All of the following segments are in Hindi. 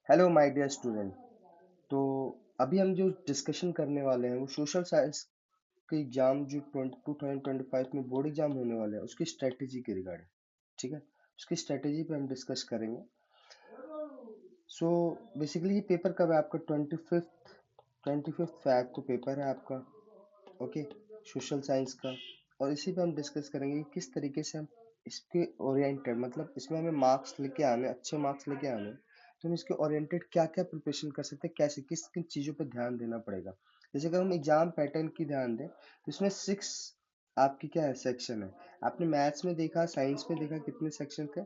Hello my dear student. तो अभी हम जो डिस्कशन करने वाले हैं वो सोशल साइंस के एग्जाम जो 2025 में बोर्ड एग्जाम होने वाले हैं उसकी स्ट्रेटेजी के रिगार्डिंग। ठीक है, उसकी स्ट्रेटेजी पे हम डिस्कस करेंगे। सो बेसिकली ये पेपर कब है आपका? 25th फैब को पेपर है आपका। ओके, सोशल साइंस का। और इसी पे हम डिस्कस करेंगे कि किस तरीके से हम इसके ओरिएंटेड, मतलब इसमें हमें मार्क्स लेके आने, अच्छे मार्क्स लेके आने, तो हम इसके ओरिएंटेड क्या क्या प्रिपरेशन कर सकते हैं, कैसे किस किन चीज़ों पर ध्यान देना पड़ेगा। जैसे अगर हम एग्जाम पैटर्न की ध्यान दें तो इसमें 6 आपकी क्या है, सेक्शन है। आपने मैथ्स में देखा, साइंस में देखा कितने सेक्शन थे?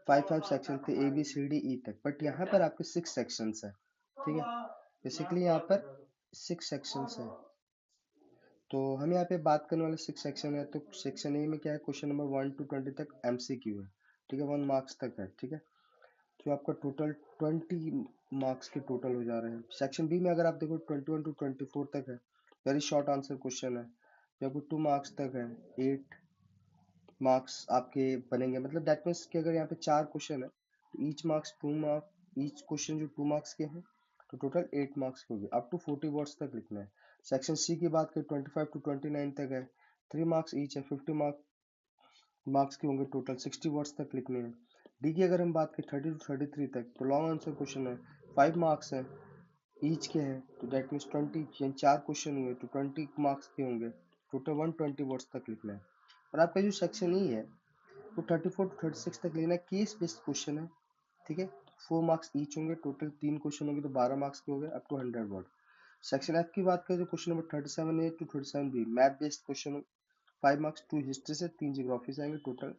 5 सेक्शन थे, ABCDE तक। बट यहाँ पर आपके 6 सेक्शंस है। ठीक है, बेसिकली यहाँ पर 6 सेक्शंस है। तो हम यहाँ पे बात करने वाले 6 सेक्शन है। तो सेक्शन ए में क्या है, क्वेश्चन नंबर 1 to 20 तक MCQ है। ठीक है, 1 मार्क्स तक है। ठीक है, तो आपका टोटल 20 मार्क्स के टोटल हो जा रहे हैं। सेक्शन बी में अगर आप देखो 21 to 24 तक है, वेरी शॉर्ट आंसर क्वेश्चन है। जो आपको 2 मार्क्स तक है, 8 मार्क्स आपके बनेंगे। मतलब दैट मीन्स कि अगर यहाँ पे 4 क्वेश्चन है तो each marks 2 marks, each question जो 2 मार्क्स के हैं, तो टोटल 8 मार्क्स के होंगे। अप टू 40 वर्ड्स तक लिखना है। सेक्शन सी की बात करें 25 to 29 तक है, 3 मार्क्स ईच है, 50 मार्क्स के होंगे। टोटल 60 वर्ड्स तक लिखने हैं। डी की अगर हम बात करें 30 to 33 तक, तो लॉन्ग आंसर क्वेश्चन है, 5 मार्क्स है, ईच के हैं। तो दैट मीन्स 20 यानी 4 क्वेश्चन हुए तो 20 मार्क्स के होंगे। टोटल 120 वर्ड्स तक लिखना है। और आपका जो सेक्शन ई है वो 34 to 36 तक लेना है। केस बेस्ड क्वेश्चन है। ठीक है, 4 मार्क्स ईच होंगे। टोटल 3 क्वेश्चन होंगे तो 12 मार्क्स के हो गए, up to 100 word. Section F की बात करें तो question number 37A to 37B math based question, 5 marks, 2 history से, 3 ज्योग्राफी से आएंगे। टोटल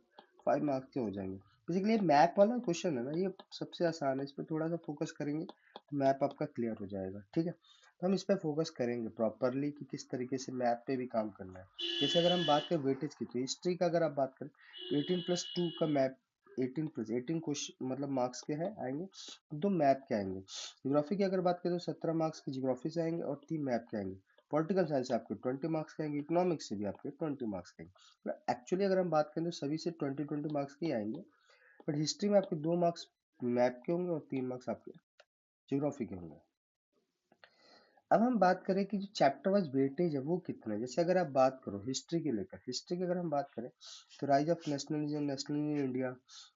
5 मार्क्स के हो जाएंगे। बेसिकली ये मैप वाला क्वेश्चन है ना, ये सबसे आसान है। इस पर थोड़ा सा फोकस करेंगे तो मैप आपका क्लियर हो जाएगा। ठीक है, तो हम इस पर फोकस करेंगे प्रॉपरली कि किस तरीके से मैप पे भी काम करना है। जैसे अगर हम बात करें वेटेज की, तो हिस्ट्री का अगर आप बात करें तो 18+2 का मैप, 18+18 क्वेश्चन मतलब मार्क्स के हैं आएंगे, 2 मैप के आएंगे। ज्योग्राफी की अगर बात करें तो 17 मार्क्स की ज्योग्राफी से आएंगे और 3 मैप के आएंगे। पॉलिटिकल साइंस से आपके 20 मार्क्स के आएंगे, इकोनॉमिक्स से भी आपके 20 मार्क्स के आएंगे। एक्चुअली अगर हम बात करें तो सभी से 20 मार्क्स के ही आएंगे। बट हिस्ट्री में आपके 2 मार्क्स मैप के होंगे और 3 मार्क्स आपके ज्योग्राफी के होंगे। अब हम बात करें कि जो चैप्टर वाइज वेटेज है वो कितना है। जैसे अगर आप बात करो हिस्ट्री के लेकर, हिस्ट्री की अगर हम बात करें तो rise of nationalism, nationalism in India,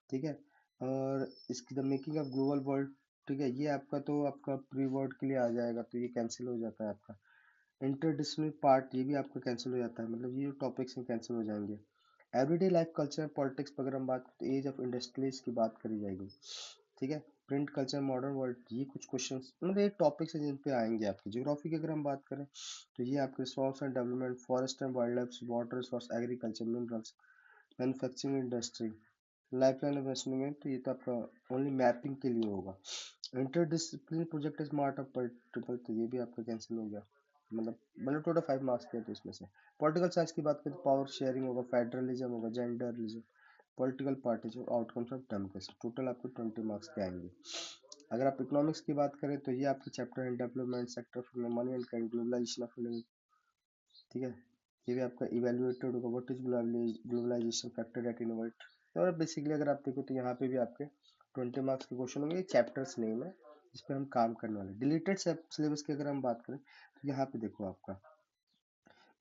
ठीक है, और इसकी the making of global world, ठीक है, ये आपका तो आपका प्री वर्ड के लिए आ जाएगा, तो ये कैंसिल हो जाता है आपका। इंटरडिसिप्लिनरी पार्ट ये भी आपका कैंसिल हो जाता है, मतलब ये जो टॉपिक्स हैं कैंसिल हो जाएंगे। एवरीडे लाइफ कल्चर पॉलिटिक्स पर अगर हम बात करें तो एज ऑफ इंडस्ट्रीज की बात करी जाएगी। ठीक है, प्रिंट कल्चर मॉडर्न वर्ल्ड, ये कुछ क्वेश्चंस मतलब ये टॉपिक्स हैं जिन पे आएंगे आपके। ज्योग्राफी की अगर हम बात करें तो ये आपके resource and development, forest and wild life, water resource, agriculture, minerals, manufacturing industry, life line investment, तो ये तो आपका ओनली मैपिंग के लिए होगा। Interdiscipline project smart of triple, तो ये भी आपका कैंसिल हो गया। मतलब टोटल 5 मार्क्स के थे इसमें से। पॉलिटिकल साइंस की बात करें तो पावर शेयरिंग होगा, फेडरलिज्म होगा, genderism, political parties, outcomes of democracy, total आपको 20 मार्क्स के आएंगे। अगर आप इकोनॉमिक्स की बात करें तो ये आपके चैप्टर है development sector of money and globalization of, ठीक है, ये भी आपका इवेल्युएटेड होगा। What is globalization factor that innovate. और बेसिकली अगर आप देखो तो यहाँ पे भी आपके 20 मार्क्स के क्वेश्चन होंगे। चैप्टर्स नेम है जिस पे हम काम करने वाले। डिलीटेड सिलेबस की अगर हम बात करें तो यहाँ पे देखो आपका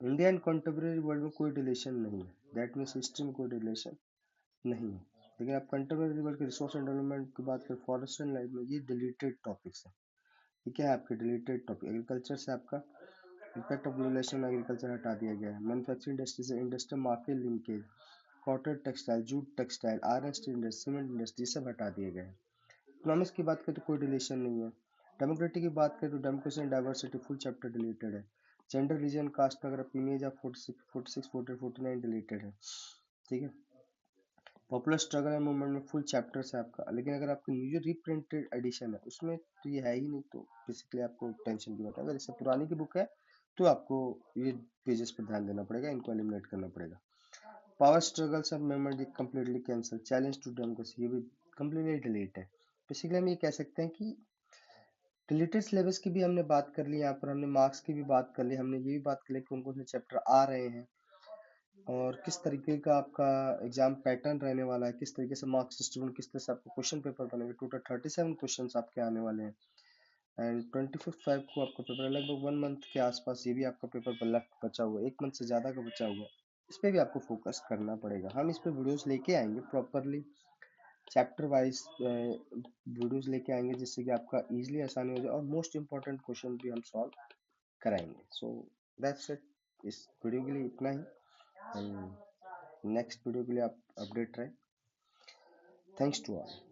इंडिया एंड कंटेम्प्रेरी वर्ल्ड में कोई रिलेशन नहीं है, दैट मीन्स हिस्ट्री में कोई रिलेशन नहीं है। लेकिन आप कंटेम्प्रेरी वर्ल्ड के रिसोर्स एंड डेवलपमेंट की बात करें, फॉरेस्ट एंड लाइफ में, ये डिलीटेड टॉपिक्स है। ये क्या है आपके डिलीटेड टॉपिक। एग्रीकल्चर से आपका इफेक्ट ऑफ ग्लोबलाइजेशन, एग्रीकल्चर हटा दिया गया है। मैन्युफैक्चरिंग इंडस्ट्री से industrial market linkage, cotton textile, jute textile, iron steel industry, cement industry, सब हटा दिए गए हैं। इकोनॉमिक्स की बात करें तो कोई रिलेशन नहीं है। डेमोक्रेटिक की बात करें तो democracy and diversity full chapter deleted है। जेंडर, रीजन, कास्ट में अगर आप इमेज ऑफ 46 49 डिलीटेड है। ठीक है, पॉपुलर स्ट्रगल एंड मूवमेंट में फुल चैप्टर्स है आपका। लेकिन अगर आपका न्यू रीप्रिंटेड एडिशन है उसमें तो ये है ही नहीं, तो बेसिकली आपको टेंशन की बात है। अगर इससे पुरानी की बुक है तो आपको ये पेजेस पर ध्यान देना पड़ेगा, इनको एलिमिनेट करना पड़ेगा। पावर स्ट्रगल सब memory completely cancel. Challenge to democracy ये भी कंप्लीटली डिलीट है। बेसिकली हम ये कह सकते हैं कि डिलीटेड सिलेबस की भी हमने बात कर ली, यहाँ पर हमने मार्क्स की भी बात कर ली, हमने ये भी बात कर ली कि कौन कौन से चैप्टर आ रहे हैं। और किस तरीके का आपका एग्जाम पैटर्न रहने वाला है, किस तरीके से मार्क्स डिस्ट्रीब्यूट, किस तरह से आपको क्वेश्चन पेपर बनेंगे। टोटल 37 क्वेश्चंस आपके आने वाले हैं एंड 25 को आपका पेपर है। लगभग 1 मंथ के आसपास ये भी आपका पेपर लेफ्ट बचा हुआ है, 1 मंथ से ज़्यादा का बचा हुआ है। इस पे भी आपको फोकस करना पड़ेगा। हम इस पे वीडियोस लेके आएंगे प्रॉपरली, चैप्टर वाइज वीडियोस लेके आएंगे, जिससे कि आपका इजीली आसानी हो जाए और मोस्ट इंपॉर्टेंट क्वेश्चन भी हम सॉल्व कराएंगे। सो दैट्स इट, इस वीडियो के लिए इतना ही। नेक्स्ट वीडियो के लिए आप अपडेट रहें। Thanks to all.